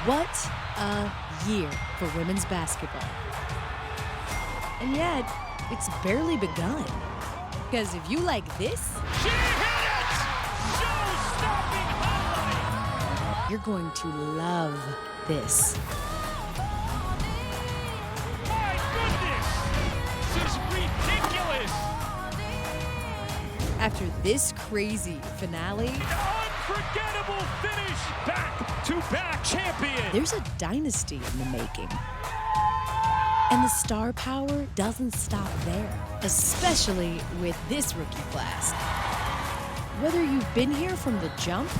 What a year for women's basketball. And yet, it's barely begun. Because if you like this, she hit it! Show-stopping highlight! You're going to love this. My goodness! This is ridiculous! After this crazy finale, Unforgettable finish! Back-to-back champion! There's a dynasty in the making. And the star power doesn't stop there, especially with this rookie class. Whether you've been here from the jump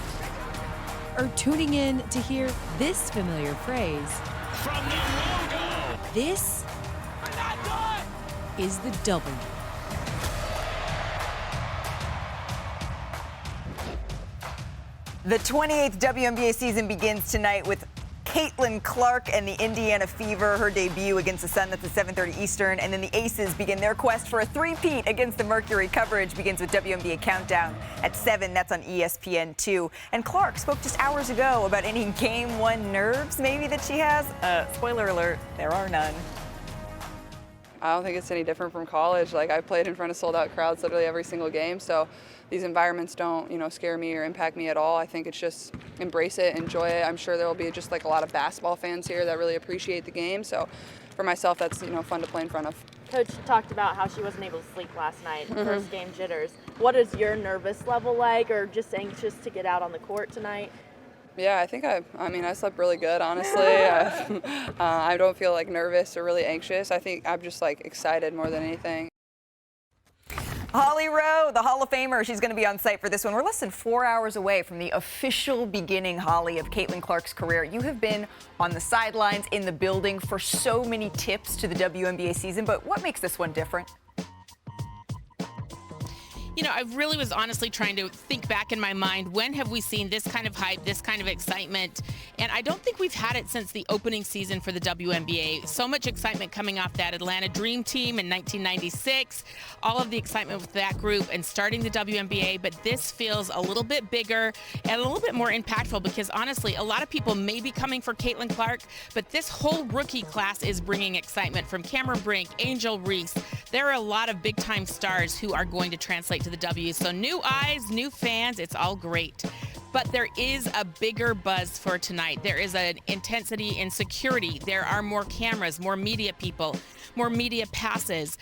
or tuning in to hear this familiar phrase, from the logo, this is the W. The 28th WNBA season begins tonight with Caitlin Clark and the Indiana Fever, her debut against the Sun. That's at 7:30 Eastern. And then the Aces begin their quest for a three-peat against the Mercury. Coverage begins with WNBA Countdown at 7. That's on ESPN2. And Clark spoke just hours ago about any Game 1 nerves maybe that she has. Spoiler alert, there are none. I don't think it's any different from college. Like, I played in front of sold-out crowds literally every single game, so these environments don't, scare me or impact me at all. I think it's just embrace it, enjoy it. I'm sure there will be just like a lot of basketball fans here that really appreciate the game. So for myself, that's, fun to play in front of. Coach talked about how she wasn't able to sleep last night, first game jitters. What is your nervous level like, or just anxious to get out on the court tonight? Yeah, I think I slept really good, honestly. I don't feel like nervous or really anxious. I think I'm just like excited more than anything. Holly Rowe, the Hall of Famer, she's going to be on site for this one. We're less than 4 hours away from the official beginning, Holly, of Caitlin Clark's career. You have been on the sidelines, in the building for so many tips to the WNBA season, but what makes this one different? I really was honestly trying to think back in my mind, when have we seen this kind of hype, this kind of excitement? And I don't think we've had it since the opening season for the WNBA. So much excitement coming off that Atlanta Dream Team in 1996, all of the excitement with that group and starting the WNBA, but this feels a little bit bigger and a little bit more impactful because honestly, a lot of people may be coming for Caitlin Clark, but this whole rookie class is bringing excitement from Cameron Brink, Angel Reese. There are a lot of big-time stars who are going to translate to the W. So new eyes, new fans, it's all great. But there is a bigger buzz for tonight. There is an intensity in security. There are more cameras, more media people, more media passes.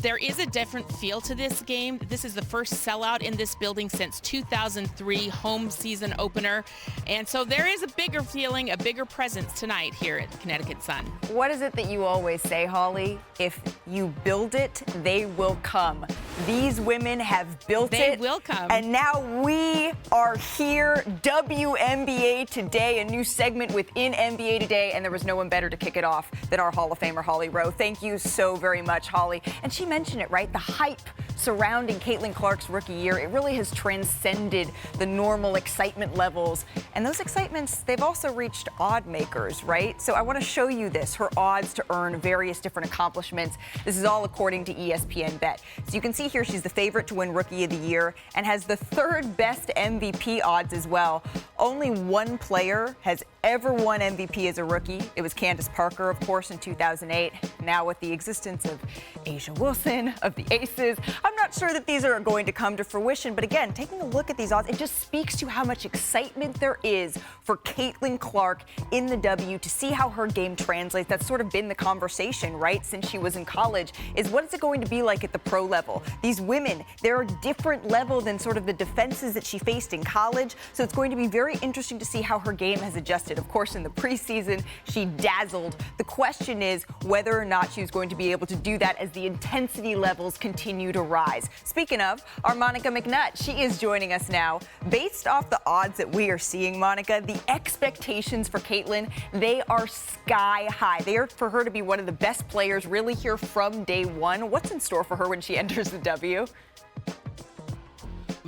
There is a different feel to this game. This is the first sellout in this building since 2003, home season opener. And so there is a bigger feeling, a bigger presence tonight here at the Connecticut Sun. What is it that you always say, Holly? If you build it, they will come. These women have built it. They will come. And now we are here. WNBA Today, a new segment within NBA Today, and there was no one better to kick it off than our Hall of Famer, Holly Rowe. Thank you so very much, Holly. And she mentioned it, right? The hype surrounding Caitlin Clark's rookie year, it really has transcended the normal excitement levels. And those excitements, they've also reached odd makers, right? So I want to show you this, her odds to earn various different accomplishments. This is all according to ESPN Bet. So you can see here she's the favorite to win Rookie of the Year and has the third best MVP odds as well. Only one player has ever won MVP as a rookie. It was Candace Parker, of course, in 2008. Now with the existence of Asia Wilson, of the Aces, I'm not sure that these are going to come to fruition. But again, taking a look at these odds, it just speaks to how much excitement there is for Caitlin Clark in the W, to see how her game translates. That's sort of been the conversation, right, since she was in college, is what is it going to be like at the pro level? These women, they're a different level than sort of the defenses that she faced in college. So it's going to be very interesting to see how her game has adjusted. Of course, in the preseason, she dazzled. The question is whether or not she's going to be able to do that as the intensity levels continue to rise. Speaking of, our Monica McNutt, she is joining us now. Based off the odds that we are seeing, Monica, the expectations for Caitlin, they are sky high. They are for her to be one of the best players really here from day one. What's in store for her when she enters the W?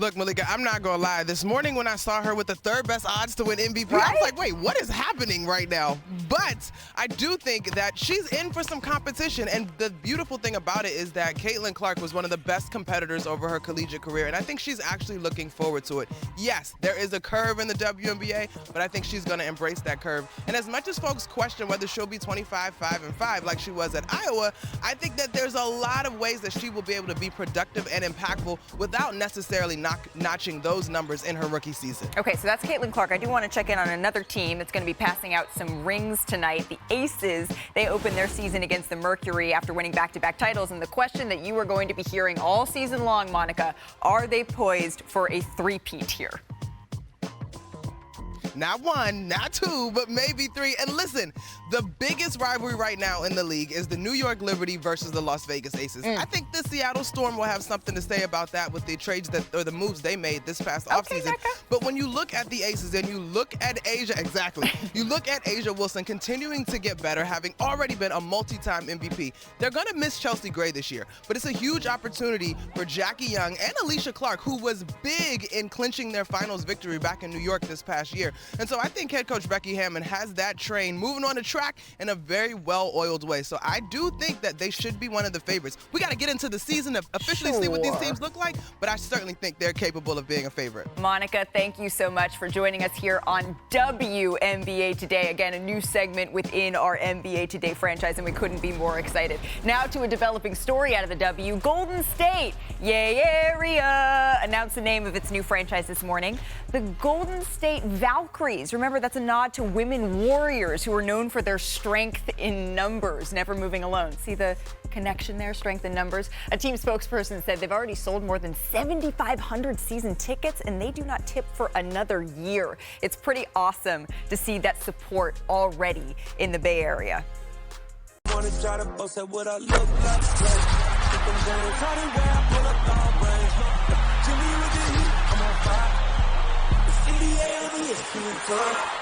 Look, Malika, I'm not going to lie. This morning when I saw her with the third best odds to win MVP, I Right? was like, wait, what is happening right now? But I do think that she's in for some competition. And the beautiful thing about it is that Caitlin Clark was one of the best competitors over her collegiate career. And I think she's actually looking forward to it. Yes, there is a curve in the WNBA, but I think she's going to embrace that curve. And as much as folks question whether she'll be 25-5-5 like she was at Iowa, I think that there's a lot of ways that she will be able to be productive and impactful without necessarily notching those numbers in her rookie season. Okay, so that's Caitlin Clark. I do want to check in on another team that's going to be passing out some rings tonight. The Aces, they opened their season against the Mercury after winning back-to-back titles. And the question that you are going to be hearing all season long, Monica, are they poised for a three-peat here? Not one, not two, but maybe three. And listen, the biggest rivalry right now in the league is the New York Liberty versus the Las Vegas Aces. I think the Seattle Storm will have something to say about that with the trades or the moves they made this past offseason. But when you look at the Aces and you look at Asia, you look at Asia Wilson continuing to get better, having already been a multi-time MVP. They're going to miss Chelsea Gray this year, but it's a huge opportunity for Jackie Young and Alicia Clark, who was big in clinching their finals victory back in New York this past year. And so I think head coach Becky Hammond has that train moving on the track in a very well-oiled way. So I do think that they should be one of the favorites. We got to get into the season to officially see what these teams look like, but I certainly think they're capable of being a favorite. Monica, thank you so much for joining us here on WNBA Today. Again, a new segment within our NBA Today franchise, and we couldn't be more excited. Now to a developing story out of the W. Golden State, yay area, announced the name of its new franchise this morning, the Golden State Valkyries. Remember, that's a nod to women warriors who are known for their strength in numbers, never moving alone. See the connection there, strength in numbers? A team spokesperson said they've already sold more than 7,500 season tickets, and they do not tip for another year. It's pretty awesome to see that support already in the Bay Area. NBA,